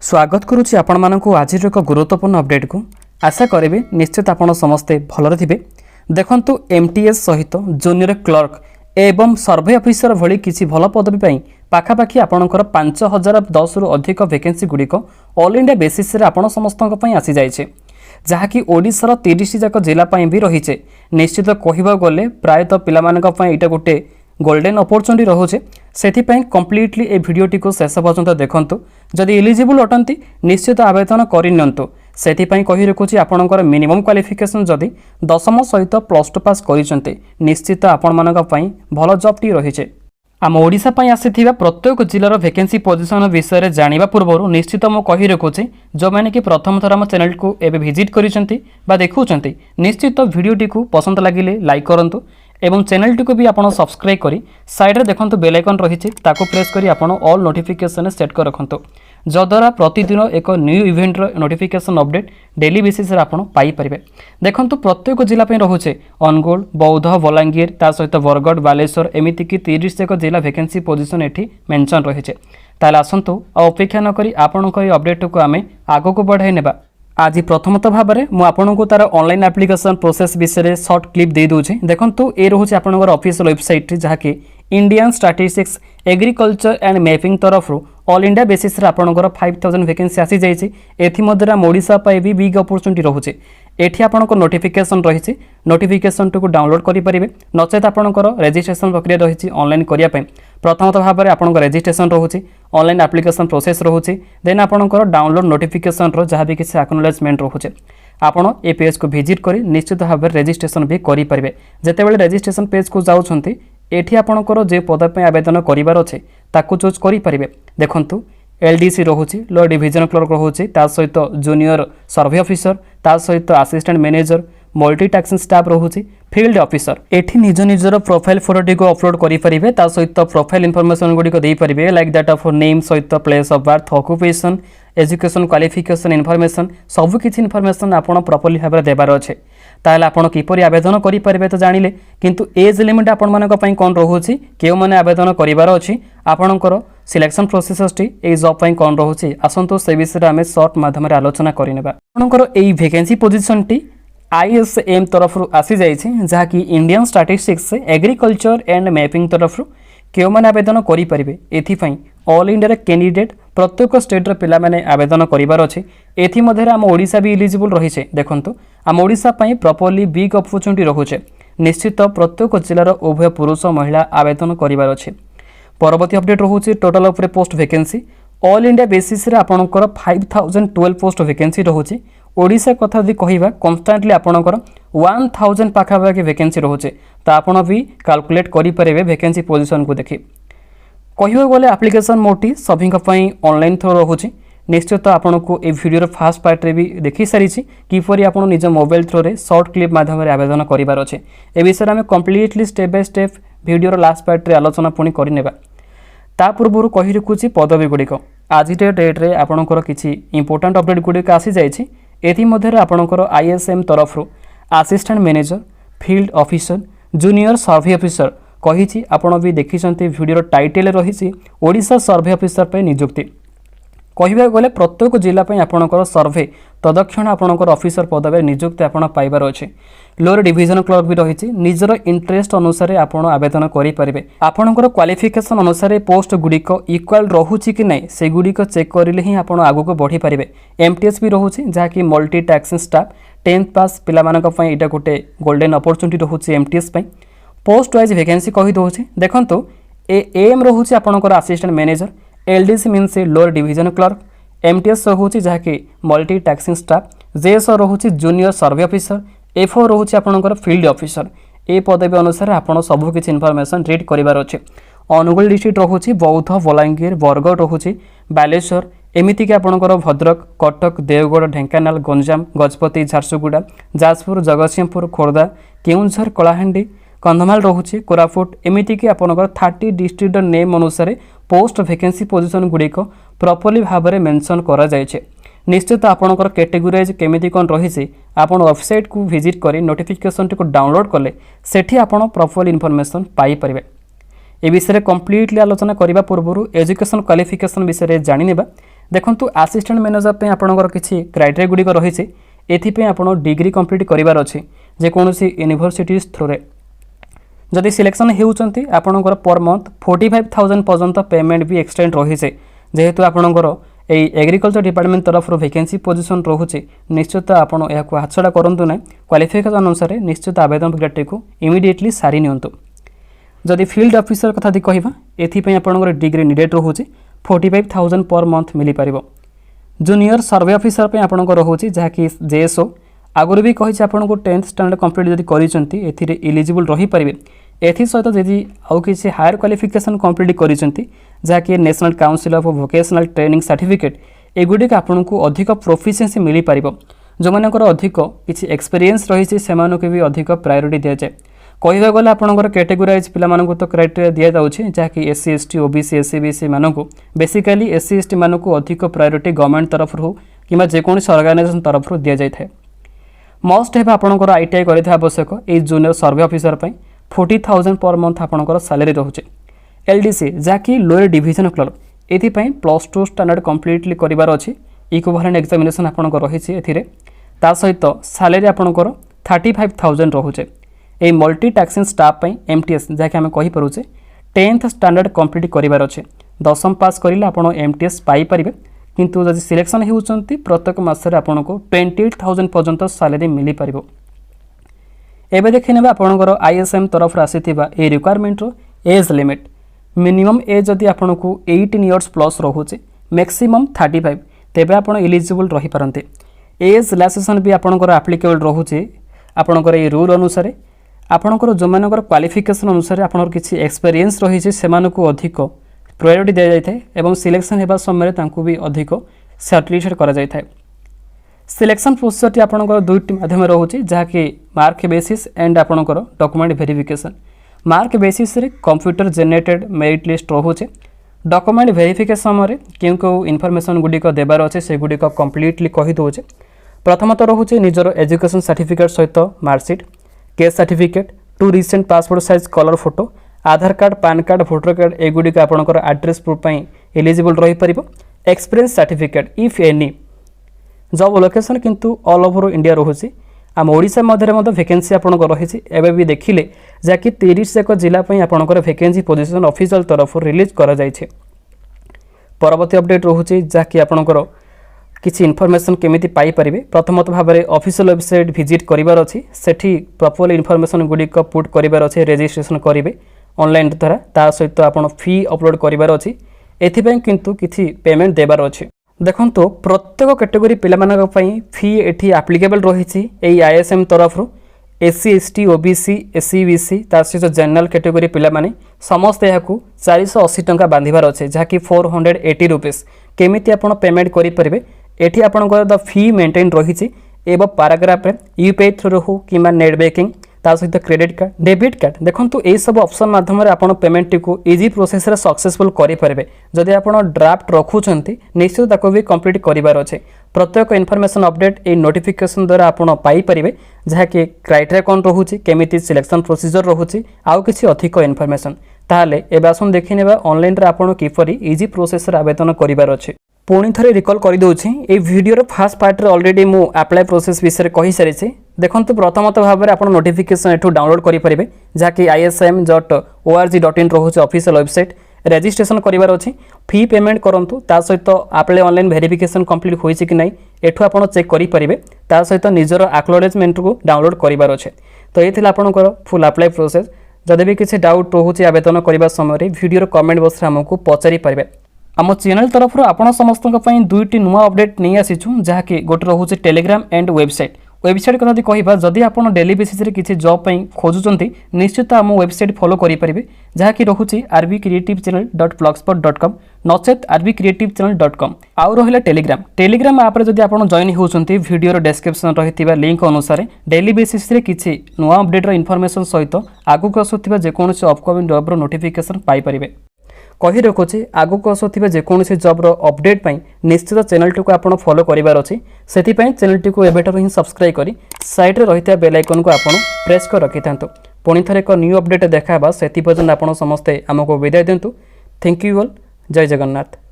स्वागत करुच्ची आपण मानक आज एक गुरुत्वपूर्ण अपडेट को आशा करेंगे निश्चित आपण समस्ते भलरे थे। देखंतु एमटीएस सहित जूनियर क्लर्क एवं सर्वे ऑफिसर भली किसी भल पदवी पाखापाखि आपणकर 5010 रु अधिक वैकेंसी गुड़िक ऑल इंडिया बेसिस रे आपण समस्त आसी जाइए, जहाँकि ओडिशार 30 जाक जिला भी रही है। निश्चित कहवा गले प्रायतः पिला इटा गोटे गोल्डन अपॉर्चुनिटी रोचे, से कम्प्लीटली ए भिडियोटी को शेष पर्यंत देखंतु। जदि एलिजिबल अटंती निश्चित आवेदन करनियंतु। सेथिपई कहि रखुछि आपणकर मिनिमम क्वालिफिकेशन जदि 10th सहित +2 पास करिसंते निश्चित आपण मानक पई भल जॉब टी रहिছে। आम ओडिशा पई आसीथिबा प्रत्येक जिल्लार वैकेंसी पोजिशन विषय जानिबा पूर्व निश्चित मु कहि रखुछि जो माने कि प्रथम थर आम चैनल को एबे विजिट करिसंती बा देखुचंती निश्चित वीडियोटी को पसंद लागिले लाइक करंतु एवं चैनल टी को भी आपन सब्सक्राइब करी साइड रे देखंतु बेल आइकन रहिछि ताको प्रेस करी आपन ऑल नोटिफिकेशन सेट कर रखंतु, जद्वारा प्रतिदिन एक न्यू इवेंट रो नोटिफिकेशन अपडेट डेली बेसिस रे आपन पाई परिबे। देखंतु प्रत्येक जिला पे रहुचे अनुगुल, बौद्ध, बलांगीर ता सहित बरगढ़, बालेश्वर एमिति की 30 एक जिला वैकेंसी पोजीशन एठी मेंशन रहिছে। ताले आसंतु अपेक्षा न करी आपनको ए अपडेट को आमे आगो को बढ़ाई नेबा। आज प्रथमतः भाव में मुझे तार ऑनलाइन एप्लिकेशन प्रोसेस विषय शॉर्ट क्लिप दे दूसरी। देखो ये रोचे आपंकर ऑफिशियल वेबसाइट जहाँकि Indian statistics agriculture and mapping तरफ ऑल इंडिया बेसिस रे आपंकर 5000 वैकेंसी आसी जाइए। एमध्य ओडिशा भी बिग अपॉर्चुनिटी रोचे। एठी आपंकर नोटिफिकेशन रही, नोटिफिकेशन को डाउनलोड करेंगे नचेत आपंकर रजिस्ट्रेशन प्रक्रिया रही ऑनलाइन करने। प्रथमतः भाव में आपंकर रजिस्ट्रेशन रोचे, ऑनलाइन एप्लिकेशन प्रोसेस रोचे, देन आपंकर डाउनलोड नोटिफिकेशन जहाँ भी किसी एक्नॉलेजमेंट रोचे आपड़ ए पेज को विजिट कर निश्चित भाव में रजिस्ट्रेशन भी करेंगे। जितेबाला रजिस्ट्रेशन पेज को जाऊँच एठी आपणकर जे पद आवेदन करार अच्छे ताकू चूज करेंगे। देखंतु एलडीसी रोचे, लो डिविजन क्लर्क रोचे, ता सहित जूनियर सर्वे ऑफिसर, ता सहित असिस्टेंट मैनेजर, मल्टीटास्किंग स्टाफ रोचे, फील्ड ऑफिसर। एठी निज निजर प्रोफाइल फोटोटी को अपलोड करेंगे, ता सहित प्रोफाइल इनफॉरमेशन गुड़िक दे पारे लाइक दैट ऑफ नेम सहित place of birth, occupation, education qualification information सब किछि इनफॉरमेशन आपण प्रॉपर्ली भाव देबार अच्छे। ताहले आपण किपरि आवेदन करि परिबे तो जानिले, किंतु एज लिमिट आपण मानक पई कोन रहुछि, केउ माने आवेदन करिवार अछि, आपणकर सिलेक्शन प्रोसेसटी ए जॉब पई कोन रहुछि आसंतो से विषय आमे शॉर्ट माध्यम रे आलोचना करिनेबा। आपणकर एई वैकेंसी पोजीशनटी आईएसएम तरफ आसी जाइछि जहाँकि Indian statistics agriculture and mapping तरफ केउ माने आवेदन करि परिबे। एथिपई ऑल इंडिया कैंडिडेट प्रत्येक स्टेट पिला माने आवेदन करिवार अछि। एथि मध्यरे आम ओडिशा भी एलिजिबल रही है। देखंतु आम ओडिशा पई प्रॉपर्ली बिग अपॉर्चुनिटी रहुचे। निश्चित प्रत्येक जिलार उभय पुरुष महिला आवेदन करिवार अछि। परवर्ती अपडेट रहुचे total of post vacancy all India basis रे आपणकर 5012 पोस्ट वैकेंसी रहुचे। ओडिशा कथा यदि कहवा कन्स्टांटली आपणकर 1000 पाखापाखि वैकेंसी रोचे, तो आपण भी कैलकुलेट करेंगे वैकेंसी पोजीशन को देखि। कहवा गले एप्लिकेशन मोटी सभी ऑनलाइन थ्रो रोचे। निश्चित आपन को ए वीडियो फास्ट पार्ट रे भी देखि सारी किपरि आपन निज मोबाइल थ्रो रे शॉर्ट क्लिप माध्यम रे आवेदन करिवार अछि। ए विषय में completely step by step video last part रे आलोचना पुणी करनेबा। ता पूर्व कहि रखुछि पदवी गुड़िक आज डेट रे आपणकर किछि इंपोर्टेंट अपडेट गुड़िक आसी जाइछि। एथि मध्यरे आपणकर आईएसएम तरफ assistant manager, field officer, junior survey officer कही आपण भी देखिछन्ते वीडियो टाइटल रही ओडिशा सर्वे ऑफिसर पे नियुक्ति। कहवा गले प्रत्येक जिला आपणकर सर्वे तदक्षण आपणकर ऑफिसर पदवी नियुक्ति आपण पाइबार अच्छे। लोअर डिविजन क्लर्क भी रही निजर इंटरेस्ट अनुसार आपण आवेदन करेंगे। आपणकर क्वालिफिकेशन अनुसार पोस्ट गुड़िक इक्वाल रोचे कि नहीं से गुड़िक चेक करेंगे ही आप आगक बढ़ी पारे। एमटीएस भी रोचे जहाँकि मल्टीटास्किंग स्टाफ 10th पास पिला इटा गोटे गोल्डन अपॉर्चुनिटी रोचे एमटीएस पोस्ट वाइज वैकेंसी कही दौचे। देखो एम रोचे आपणकर assistant manager, LDC means lower division clerk, MTS रोचे जहाँकि मल्टीटास्किंग स्टाफ, जेएस रोचे जूनियर सर्वे ऑफिसर, एफओ रोचे आपणकर फील्ड ऑफिसर। ए पदवी अनुसार आपड़ सबकिछि इनफॉरमेशन रीड करिवार अच्छे। अनुगुल डिस्ट्रिक्ट रोचे, बौद्ध, बलांगीर, बरगढ़ रोचे, बालेश्वर एमितिक आपणकर भद्रक, कटक, देवगढ़, ढेंकानाल, गंजाम, गजपति, झारसुगुड़ा, जाजपुर, जगतसिंहपुर, खोर्धा, केउंझर, कलाहांडी, कंधमाल रोचे, कोरापुट एमितिक आपणकर 30 डिस्ट्रिक्ट नेम अनुसार पोस्ट वैकेंसी पोजीशन गुड़िक प्रॉपर्ली भाव में मेंशन करा जायछे। निश्चित आपणकर कैटेगोराइज केमिति कोन रही आपण वेबसाइट को विजिट करी नोटिफिकेशन को डाउनलोड कले सेठी आपण प्रॉपर्ली इनफॉरमेशन पाई परिबे। ए विषय कम्प्लीटली आलोचना करने पूर्व एजुकेशन क्वालिफिकेशन विषय जानिनेबा। देखंतु असिस्टेंट मैनेजर पे आपनकर किछि क्राइटेरिया गुडी रही एथिपे आपण डिग्री कंप्लीट करिवार अछि जे कोनोसी यूनिवर्सिटीज थ्रू रे जदि सिलेक्शन हेउचंती आपनकर पर मंथ 45,000 पर्यंत पेमेंट भी एक्सटेंड रही है जेहेतु आपनकर ए एग्रीकल्चर डिपार्टमेंट तरफ वैकेंसी पोजीशन रोचे निश्चित आपड़ यह हाथछड़ा करूँ ना क्वालिफिकेशन अनुसार निश्चित आवेदन प्रक्रिया को इमिडिएटली सारी नियंतु जदि फील्ड ऑफिसर कथा कहवा एथि आपंकर डिग्री निडेड रोचे 45,000 पर मंथ मिल पार जूनियर सर्वे ऑफिसर पे आपंकर रोचे जहाँकि जेएसओ आगुरी भी कही आपको 10th स्टैंडर्ड कंप्लीट जब कर इलिजिबल रही पारे एसत जदि आउ किसी हायर क्वालिफिकेशन कंप्लीट करिसेंती जहाँकि national council of vocational training certificate एगुड़ी आपको अधिक प्रोफिशिएंसी मिल पार जो मानकर अधिक किसी एक्सपीरियंस रही से भी अधिक प्रायोरिटी दि जाए कहवा गले आपंकर कैटेगोराइज पिला तो क्राइटेरिया दि जाऊँगी जहाँकि SC ST OBC SC BC मानक बेसिकाली SC ST मानक अधिक प्रायोरिटी गवर्नमेंट तरफ हो कि जेकोसी ऑर्गेनाइजेशन तरफ दि जाए मस्ट है आपंकर ITI कर आवश्यक ये जूनियर सर्वे ऑफिसर पर 40,000 पर मंथ आपंकर सैलरी रोचे LDC जहाँकि लोअर डिविजन क्लर्क ये +2 स्टैंडर्ड कंप्लीटली करार अच्छी इक्विवेलेंट एग्जामिनेशन आपंकर रही सहित सैलरी आपंकर 35,000 रोचे ये मल्टी टैक्सिंग स्टाफ MTS जहाँकि आम कहीपरुचे 10th स्टैंडर्ड कंप्लीट करार अच्छे 10th पास करेंगे आप MTS पाइपर किंतु जब सिलेक्शन होती प्रत्येक मासरे आपको 28,000 पर्यंत सैलरी मिल पार एबे देखि नेबा आपनकर ISM तरफ आसी ए रिक्वायरमेंट रो एज लिमिट मिनिमम एज जदि आपको 18 इयर्स प्लस रोचे मैक्सिमम 35 तेबे आपण एलिजिबल रही पारंते एज रिलैक्सेशन भी आपनकर एप्लीकेबल रोचे आपनकर ए रूल अनुसार आपनकर जो मानकर क्वालिफिकेशन अनुसार आपनकर किछि एक्सपीरियंस रही से सेमानको अधिक प्रायोरिटी दिया जाय एवं सिलेक्शन हेबा समय तांको भी अधिक सर्टिफिकेट करा जाय थाय सिलेक्शन प्रोसेस आपंकर दुईटी माध्यम रोचे जहाँकि मार्क बेसिस एंड आपंकर डॉक्यूमेंट वेरिफिकेशन मार्क बेसिस रे कंप्यूटर जेनेरेटेड मेरिट लिस्ट रोचे डॉक्यूमेंट वेरिफिकेशन समय क्यों क्यों इनफॉरमेशन गुड़िक देवार अच्छे से गुड़िक कंप्लीटली कहीदे प्रथमतः रोचे निजर एजुकेशन सर्टिफिकेट सहित marksheet case certificate 2 recent passport size colour photo Aadhaar card PAN card voter card एगुड़िक आपंकर एड्रेस प्रूफ एलिजिबल रही पार experience certificate if any job location किंतु ऑल ओवर इंडिया रोचे आम ओडिशा मध्य वैकेंसी आपंकर रही एवं भी देखिले जहाँकि 30 एक जिला आपंकर वैकेंसी पोजीशन ऑफिशियल तरफ रिलीज करा जायछे परवर्ती अपडेट रोचे जहाँकि आपंकर किसी इनफॉरमेशन केमिति पाई परिबे प्रथमतः भाव में ऑफिशियल वेबसाइट विजिट करिवार अछि सेठी प्रॉपर्ली इनफॉरमेशन गुड़िक पुट करिवार अछि रजिस्ट्रेशन करिवे ऑनलाइन द्वारा ता सहित आपण फी अपलोड करिवार अछि एथिपय किंतु किछि पेमेंट देबार अछि देखंतु प्रत्येक कैटेगरी पिलामानक पई फी एठी एप्लीकेबल रही ISM तरफ SC ST OBC SC BC तार सहित जनरल कैटेगरी पिलामाने समस्त याकू 480 टंका बांधिबार अच्छे जहाँकि 480 रुपीस केमिति आपण पेमेंट करि परिबे एठी आपणकर द फी मेंटेन रही एवं पैराग्राफ UPI थ्रू हो कि नेट बैंकिंग तार सहित क्रेडिट कार्ड डेबिट कार्ड देखंतु ए सब ऑप्शन माध्यम आपण पेमेंट को इजी प्रोसेस रे सक्सेसफुल करि परिबे जदि आपण ड्राफ्ट रखुचंती निश्चित ताको भी कंप्लीट करिवार अछि प्रत्येक इनफॉरमेशन अपडेट ए नोटिफिकेशन द्वारा आपण पाई परिबे जहाँकि क्राइटेरिया कोन रहुछि केमिति सिलेक्शन प्रोसीजर रहुछि आउ किछि अधिक इनफॉरमेशन ताहले एबे आसन देखि नेबा ऑनलाइन रे आपण किपरि इजी प्रोसेस रे आवेदन करिवार अछि पुणी थे रिकल कर दूसरी ये वीडियो फास्ट पार्ट रे ऑलरेडी मु अप्लाई प्रोसेस विषय कही सारी देखो प्रथमतः भाव में आप नोटिफिकेशन एठू डाउनलोड करेंगे जहाँकि ism.org.in रोचे ऑफिशियल वेबसाइट रजिस्ट्रेशन करार अच्छी फी पेमेंट करूँ ता सहित आपले ऑनलाइन वेरिफिकेशन कंप्लीट होइछि कि नहीं एठू आप चेक करेंगे ता सहित निजर एक्नॉलेजमेंट को डाउनलोड करार अच्छे तो ये आपंकर फुल अप्लाई प्रोसेस जदि भी किसी डाउट रोचे आवेदन करने समय वीडियो कमेंट बॉक्स रे हमको पचारि पारे आम चैनल तरफ आपण समस्त दुईटी नुआ अपडेट नहीं आसीचु जहाँकि गोटे रोचे टेलीग्राम एंड वेबसाइट कथा कहवा जदि आप डेली बेसिस रे किसी जॉब खोजुंट निश्चित आम वेबसाइट फॉलो करेंगे जहाँकि रोचे rbcreativechannel.blogspot.com नचेत rbcreativechannel.com आउ रहा टेलीग्राम आप जदि आप जॉइन होती वीडियो डिस्क्रिप्शन रही लिंक अनुसार डेली बेसिस रे किसी नुआ अपडेट इनफॉरमेशन सहित आगक आसुवा जेकोसी अपकमिंग जॉब नोटिफिकेशन पाइपर कही रखुच्छे आगक आसुवा जेकोसी जॉब अपडेट पाई निश्चित चैनल टी आप फॉलो करार अच्छे से चैनल टी एबेटर ही सब्सक्राइब कर साइड रे रही बेल आइकन को आप प्रेस कर रखि था पुणी थे एक न्यू अपडेट देखा से पर्यंत आप समस्ते आमको विदाय दिंतु थैंक यू ऑल जय जगन्नाथ।